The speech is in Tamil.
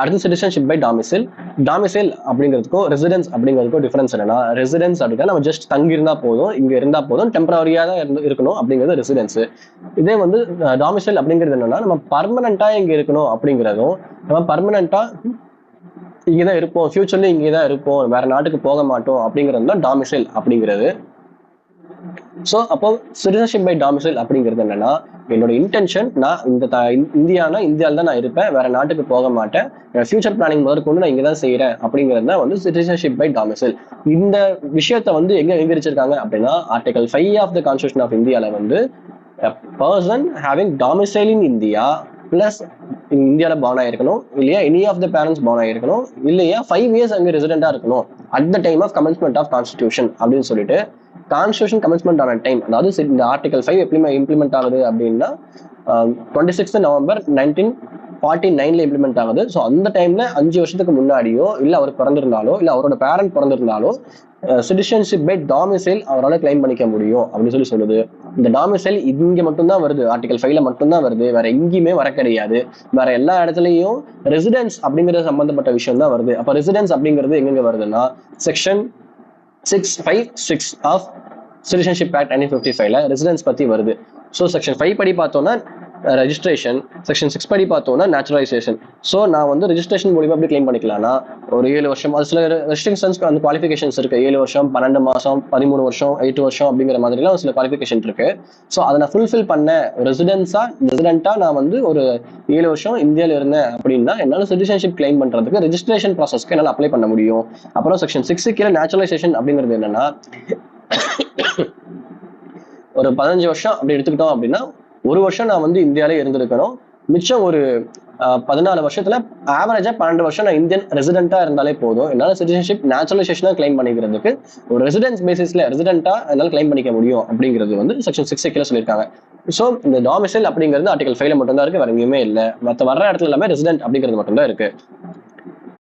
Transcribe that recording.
அடுத்து சிட்டிசன்ஷிப் பை டாமிசைல். டாமிசைல் அப்படிங்கிறதுக்கும் ரெசிடென்ஸ் அப்படிங்கிறதுக்கும் டிஃபரன்ஸ் என்னன்னா, ரெசிடென்ஸ் அப்படின்னா நம்ம ஜஸ்ட் தங்கி இருந்தா போதும், இங்க இருந்தா போதும், டெம்பரரியா தான் இருக்கணும் அப்படிங்கிறது ரெசிடென்ஸ். இதே வந்து டாமிசைல் அப்படிங்கிறது என்னன்னா, நம்ம பர்மனண்டா இங்க இருக்கணும் அப்படிங்கிறதும், நம்ம பர்மனண்டா இங்கதான் இருப்போம், ஃபியூச்சர்ல இங்கதான் இருப்போம், வேற நாட்டுக்கு போக மாட்டோம் அப்படிங்கிறது தான் டாமிசைல் அப்படிங்கிறது. ஸோ அப்போ சிட்டிசன்ஷிப் பை டாமிசைல் அப்படிங்கிறது என்னன்னா, என்னோட இன்டென்ஷன் நான் இந்தியாவில் தான் நான் இருப்பேன், வேற நாட்டுக்கு போக மாட்டேன், ஃபியூச்சர் பிளானிங் முதற்கொண்டு நான் இங்கே தான் செய்யறேன் அப்படிங்கிறது தான் வந்து சிட்டிசன்ஷிப் பை டாமிசைல். இந்த விஷயத்த வந்து எங்க விவரிச்சிருக்காங்க அப்படின்னா, article 5 of the constitution of இந்தியாவில் வந்து person having domicile in India plus இந்தியாவில் பார்ன் ஆயிருக்கணும், இல்லையா any of the parents born ஆயிருக்கணும், இல்லையா 5 இயர்ஸ் அங்கே ரெசிடென்டா இருக்கணும் at the time of commencement of constitution அப்படின்னு சொல்லிட்டு, கான்ஸ்டிடியூஷன் கமென்ஸ்மெண்ட் ஆன டைம், அதாவது இந்த ஆர்டிகல் 5 இம்ப்ளிமெண்ட் ஆகுது அப்படின்னா 26 நவம்பர் 1949 இம்ப்ளிமெண்ட் ஆகுது. ஸோ அந்த டைம்ல 5 வருஷத்துக்கு முன்னாடியோ இல்ல அவர் பிறந்திருந்தாலோ இல்ல அவரோட பேரண்ட் பிறந்திருந்தாலோ சிட்டிசன்ஷிப் பை டாமிசைல் அவரால் கிளைம் பண்ணிக்க முடியும் அப்படின்னு சொல்லுது. இந்த டாமிசைல் இங்க மட்டும்தான் வருது, ஆர்டிகல் 5ல மட்டும்தான் வருது, வேற எங்கேயுமே வர கிடையாது. வேற எல்லா இடத்துலயும் ரெசிடென்ஸ் அப்படிங்கிறது சம்பந்தப்பட்ட விஷயம் தான் வருது. அப்ப ரெசிடென்ஸ் அப்படிங்கிறது எங்க வருதுன்னா, செக்ஷன் 656 ஆஃப் சிட்டிசன்ஷிப் ஆக்ட் 1955ல ரெசிடென்ஸ் பத்தி வருது. ஸோ செக்ஷன் 5 படி பார்த்தோம்னா ரெஜிஸ்ட்ரேஷன், செக்ஷன் 6 படி பார்த்தோம்னா நேச்சுரலைசேஷன். ஸோ நான் வந்து ரெஜிஸ்ட்ரேஷன் மூலியமா எப்படி கிளைம் பண்ணிக்கலாம்னா, ஒரு 7 வருஷம், அது சில ரெஸ்ட்ரிக்ஷன்ஸ் அந்த குவாலிஃபிகேஷன்ஸ் இருக்கு, 7 வருஷம் 12 மாசம் 13 வருஷம் 8 வருஷம் அப்படிங்கிற மாதிரிலாம் சில குவாலிஃபிகேஷன் இருக்கு. ஸோ அதை நான் ஃபுல்ஃபில் பண்ண ரெசிடென்ட்டா நான் வந்து ஒரு 7 வருஷம் இந்தியாவில் இருந்தேன் அப்படின்னா என்னால் சிட்டிசன்ஷிப் கிளைம் பண்றதுக்கு ரெஜிஸ்ட்ரேஷன் ப்ராசஸ்க்கு என்னால் அப்ளை பண்ண முடியும். அப்புறம் செக்ஷன் 6 கீழே நேச்சுரலைசேஷன் அப்படிங்கிறது என்னன்னா, ஒரு 15 வருஷம் அப்படி எடுத்துக்கிட்டோம் அப்படின்னா 1 வருஷம் நான் வந்து இந்தியாவிலே இருந்திருக்கணும், மிச்சம் ஒரு 14 வருஷத்துல ஆவரேஜா 12 வருஷம் நான் இந்தியன் ரெசிடென்ட்டா இருந்தாலே போதும், என்னால சிட்டிசன்ஷிப் நேச்சுரலைசேஷனா கிளைம் பண்ணிக்கிறதுக்கு ஒரு ரெசிடென்ஸ் பேசிஸ்ல ரெசிடென்ட்டா என்னால கிளைம் பண்ணிக்க முடியும் அப்படிங்கிறது வந்து செக்ஷன் 6 கீழே சொல்லியிருக்காங்க. ஸோ இந்த டாமிசைல் அப்படிங்கிறது ஆர்டிகல் 5ல மட்டும்தான் இருக்கு, வேற எங்கேயுமே இல்லை. மற்ற வர்ற இடத்துல எல்லாமே ரெசிடென்ட் அப்படிங்கிறது மட்டும்தான் இருக்கு.